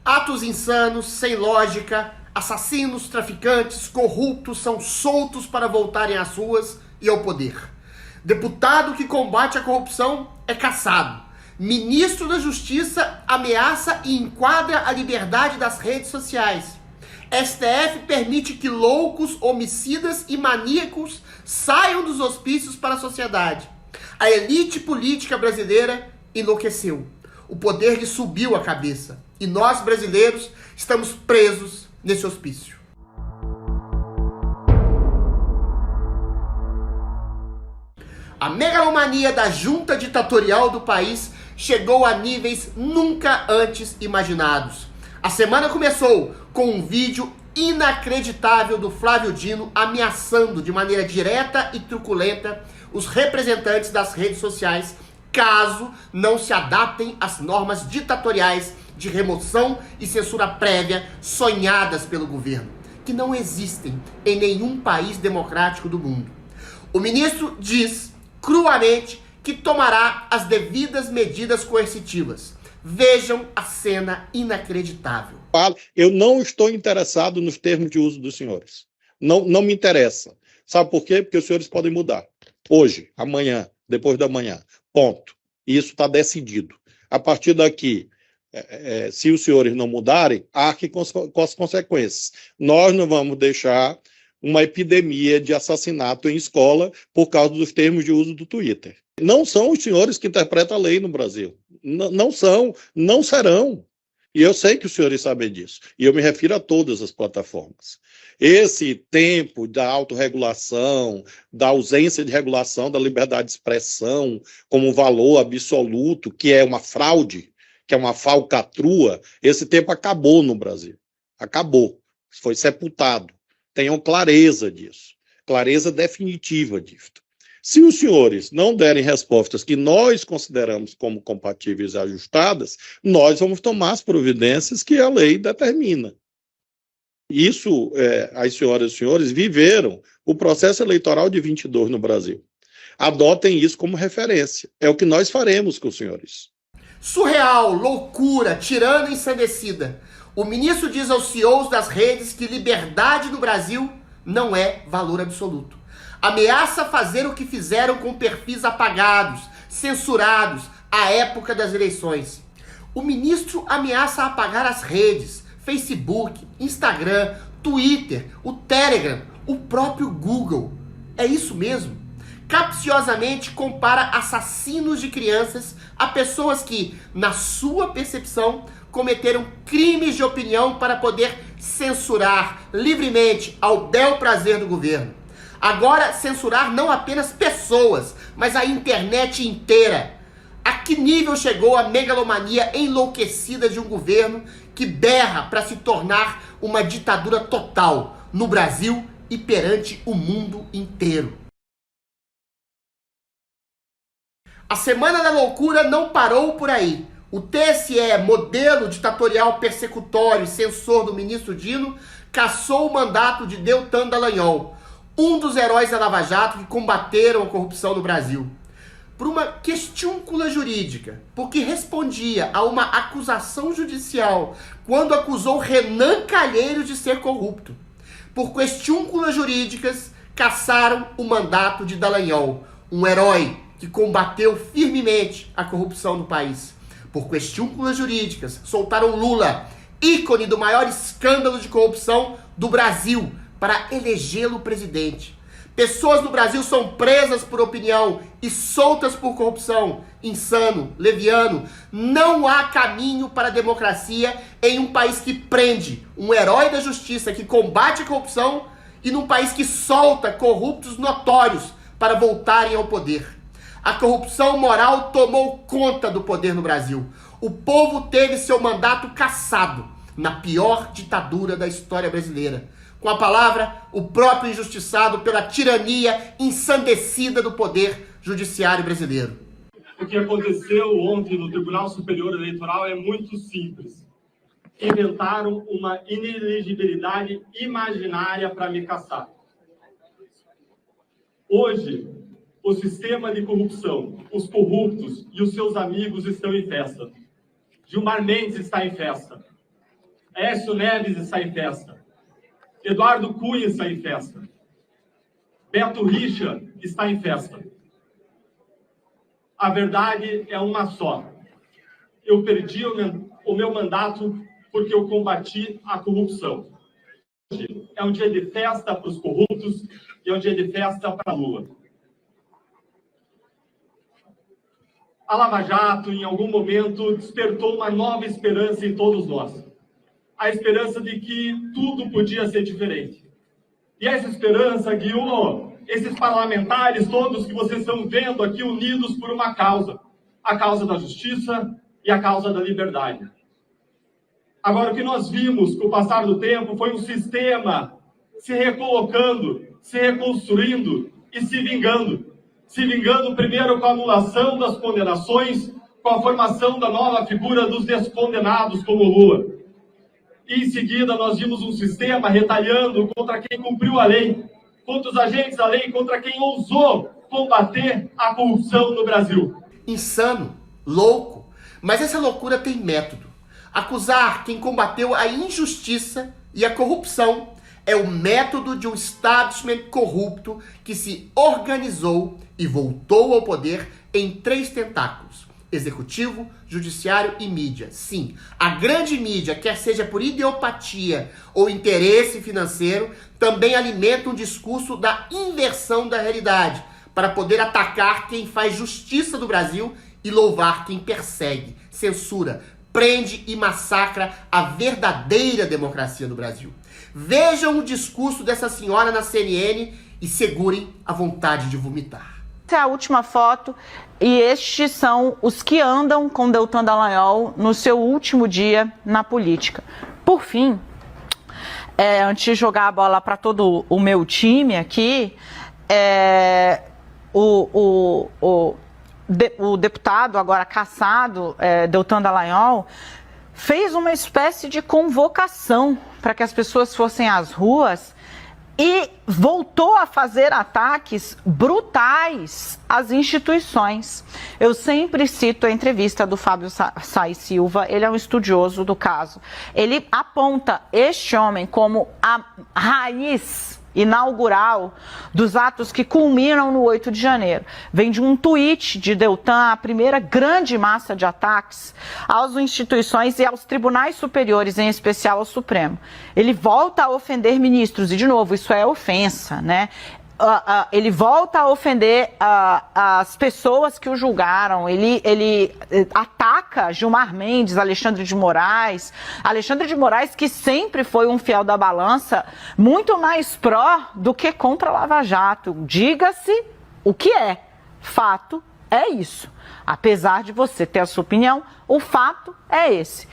Atos insanos, sem lógica, assassinos, traficantes, corruptos são soltos para voltarem às ruas e ao poder. Deputado que combate a corrupção é caçado. Ministro da Justiça ameaça e enquadra a liberdade das redes sociais. STF permite que loucos, homicidas e maníacos saiam dos hospícios para a sociedade. A elite política brasileira enlouqueceu. O poder lhe subiu a cabeça. E nós, brasileiros, estamos presos nesse hospício. A megalomania da junta ditatorial do país chegou a níveis nunca antes imaginados. A semana começou com um vídeo inacreditável do Flávio Dino ameaçando de maneira direta e truculenta os representantes das redes sociais caso não se adaptem às normas ditatoriais de remoção e censura prévia sonhadas pelo governo, que não existem em nenhum país democrático do mundo. O ministro diz cruamente que tomará as devidas medidas coercitivas. Vejam a cena inacreditável. Eu não estou interessado nos termos de uso dos senhores. Não me interessa. Sabe por quê? Porque os senhores podem mudar. Hoje, amanhã, depois da manhã. Ponto. Isso está decidido. A partir daqui, se os senhores não mudarem, arque com as consequências. Nós não vamos deixar uma epidemia de assassinato em escola por causa dos termos de uso do Twitter. Não são os senhores que interpretam a lei no Brasil. Não são, não serão. E eu sei que os senhores sabem disso. E eu me refiro a todas as plataformas. Esse tempo da autorregulação, da ausência de regulação da liberdade de expressão como valor absoluto, que é uma fraude, que é uma falcatrua, esse tempo acabou no Brasil. Acabou. Foi sepultado. Tenham clareza disso. Clareza definitiva disso. Se os senhores não derem respostas que nós consideramos como compatíveis e ajustadas, nós vamos tomar as providências que a lei determina. Isso, as senhoras e os senhores viveram o processo eleitoral de 22 no Brasil. Adotem isso como referência. É o que nós faremos com os senhores. Surreal, loucura, tirana ensandecida. O ministro diz aos CEOs das redes que liberdade no Brasil não é valor absoluto. Ameaça fazer o que fizeram com perfis apagados, censurados à época das eleições. O ministro ameaça apagar as redes, Facebook, Instagram, Twitter, o Telegram, o próprio Google. É isso mesmo? Capciosamente compara assassinos de crianças a pessoas que, na sua percepção, cometeram crimes de opinião para poder censurar livremente ao bel prazer do governo. Agora, censurar não apenas pessoas, mas a internet inteira. A que nível chegou a megalomania enlouquecida de um governo que berra para se tornar uma ditadura total no Brasil e perante o mundo inteiro? A semana da loucura não parou por aí. O TSE, modelo ditatorial persecutório e censor do ministro Dino, cassou o mandato de Deltan Dallagnol, um dos heróis da Lava Jato que combateram a corrupção no Brasil, por uma questiúncula jurídica, porque respondia a uma acusação judicial quando acusou Renan Calheiros de ser corrupto. Por questiúnculas jurídicas, cassaram o mandato de Dallagnol, um herói que combateu firmemente a corrupção no país. Por questiúnculas jurídicas, soltaram Lula, ícone do maior escândalo de corrupção do Brasil, para elegê-lo presidente. Pessoas no Brasil são presas por opinião e soltas por corrupção. Insano, leviano. Não há caminho para a democracia em um país que prende um herói da justiça que combate a corrupção e num país que solta corruptos notórios para voltarem ao poder. A corrupção moral tomou conta do poder no Brasil. O povo teve seu mandato cassado na pior ditadura da história brasileira. Com a palavra, o próprio injustiçado pela tirania ensandecida do poder judiciário brasileiro. O que aconteceu ontem no Tribunal Superior Eleitoral é muito simples. Inventaram uma inelegibilidade imaginária para me caçar. Hoje, o sistema de corrupção, os corruptos e os seus amigos estão em festa. Gilmar Mendes está em festa. Aécio Neves está em festa. Eduardo Cunha está em festa. Beto Richa está em festa. A verdade é uma só. Eu perdi o meu mandato porque eu combati a corrupção. Hoje é um dia de festa para os corruptos e é um dia de festa para Lula. A Lava Jato, em algum momento, despertou uma nova esperança em todos nós. A esperança de que tudo podia ser diferente. E essa esperança guiou esses parlamentares todos que vocês estão vendo aqui unidos por uma causa. A causa da justiça e a causa da liberdade. Agora, o que nós vimos com o passar do tempo foi um sistema se recolocando, se reconstruindo e se vingando. Se vingando primeiro com a anulação das condenações, com a formação da nova figura dos descondenados como Lula. E em seguida nós vimos um sistema retalhando contra quem cumpriu a lei, contra os agentes da lei, contra quem ousou combater a corrupção no Brasil. Insano, louco, mas essa loucura tem método. Acusar quem combateu a injustiça e a corrupção é o método de um establishment corrupto que se organizou e voltou ao poder em 3 tentáculos: executivo, judiciário e mídia. Sim, a grande mídia, quer seja por ideopatia ou interesse financeiro, também alimenta um discurso da inversão da realidade, para poder atacar quem faz justiça do Brasil e louvar quem persegue, censura, prende e massacra a verdadeira democracia do Brasil. Vejam o discurso dessa senhora na CNN e segurem a vontade de vomitar. Essa é a última foto e estes são os que andam com Deltan Dallagnol no seu último dia na política. Por fim, antes de jogar a bola para todo o meu time aqui, o deputado agora cassado, Deltan Dallagnol, fez uma espécie de convocação para que as pessoas fossem às ruas e voltou a fazer ataques brutais às instituições. Eu sempre cito a entrevista do Fábio Sais Silva, ele é um estudioso do caso. Ele aponta este homem como a raiz inaugural dos atos que culminam no 8 de janeiro. Vem de um tweet de Deltan, a primeira grande massa de ataques às instituições e aos tribunais superiores, em especial ao Supremo. Ele volta a ofender ministros, e de novo, isso é ofensa, né? Ele volta a ofender as pessoas que o julgaram, ele ataca Gilmar Mendes, Alexandre de Moraes que sempre foi um fiel da balança, muito mais pró do que contra a Lava Jato. Diga-se o que é, fato é isso. Apesar de você ter a sua opinião, o fato é esse.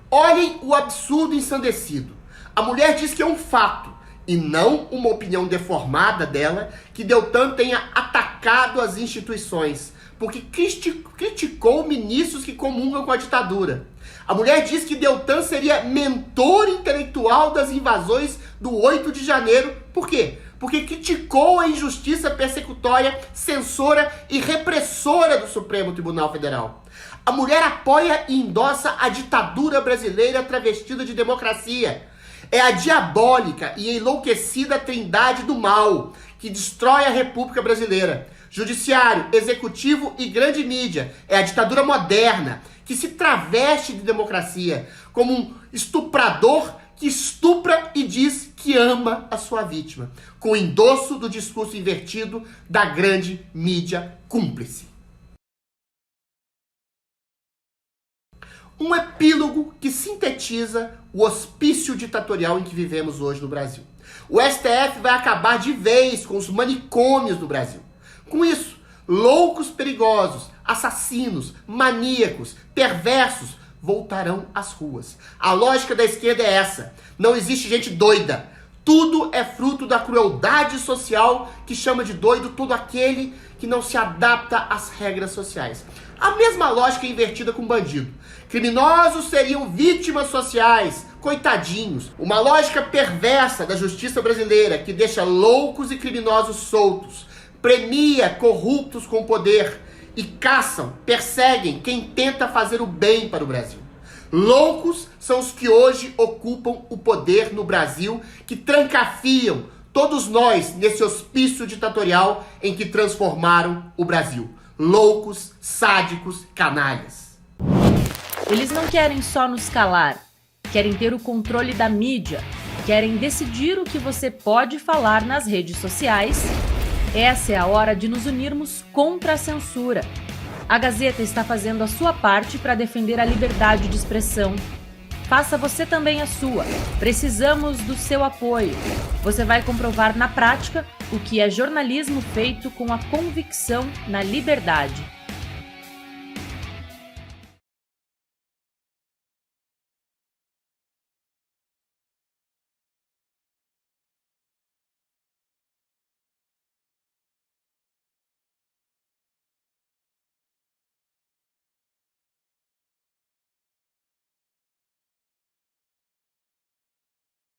Olhem o absurdo ensandecido. A mulher diz que é um fato, e não uma opinião deformada dela, que Deltan tenha atacado as instituições, porque criticou ministros que comungam com a ditadura. A mulher diz que Deltan seria mentor intelectual das invasões do 8 de janeiro. Por quê? Porque criticou a injustiça persecutória, censora e repressora do Supremo Tribunal Federal. A mulher apoia e endossa a ditadura brasileira travestida de democracia. É a diabólica e enlouquecida trindade do mal que destrói a República Brasileira. Judiciário, executivo e grande mídia. É a ditadura moderna que se traveste de democracia como um estuprador que estupra e diz que ama a sua vítima, com o endosso do discurso invertido da grande mídia cúmplice. Um epílogo que sintetiza o hospício ditatorial em que vivemos hoje no Brasil. O STF vai acabar de vez com os manicômios do Brasil. Com isso, loucos perigosos, assassinos, maníacos, perversos voltarão às ruas. A lógica da esquerda é essa. Não existe gente doida. Tudo é fruto da crueldade social que chama de doido todo aquele que não se adapta às regras sociais. A mesma lógica é invertida com bandido. Criminosos seriam vítimas sociais, coitadinhos. Uma lógica perversa da justiça brasileira que deixa loucos e criminosos soltos, premia corruptos com poder e caçam, perseguem quem tenta fazer o bem para o Brasil. Loucos são os que hoje ocupam o poder no Brasil, que trancafiam todos nós nesse hospício ditatorial em que transformaram o Brasil. Loucos, sádicos, canalhas. Eles não querem só nos calar, querem ter o controle da mídia, querem decidir o que você pode falar nas redes sociais. Essa é a hora de nos unirmos contra a censura. A Gazeta está fazendo a sua parte para defender a liberdade de expressão. Faça você também a sua. Precisamos do seu apoio. Você vai comprovar na prática o que é jornalismo feito com a convicção na liberdade.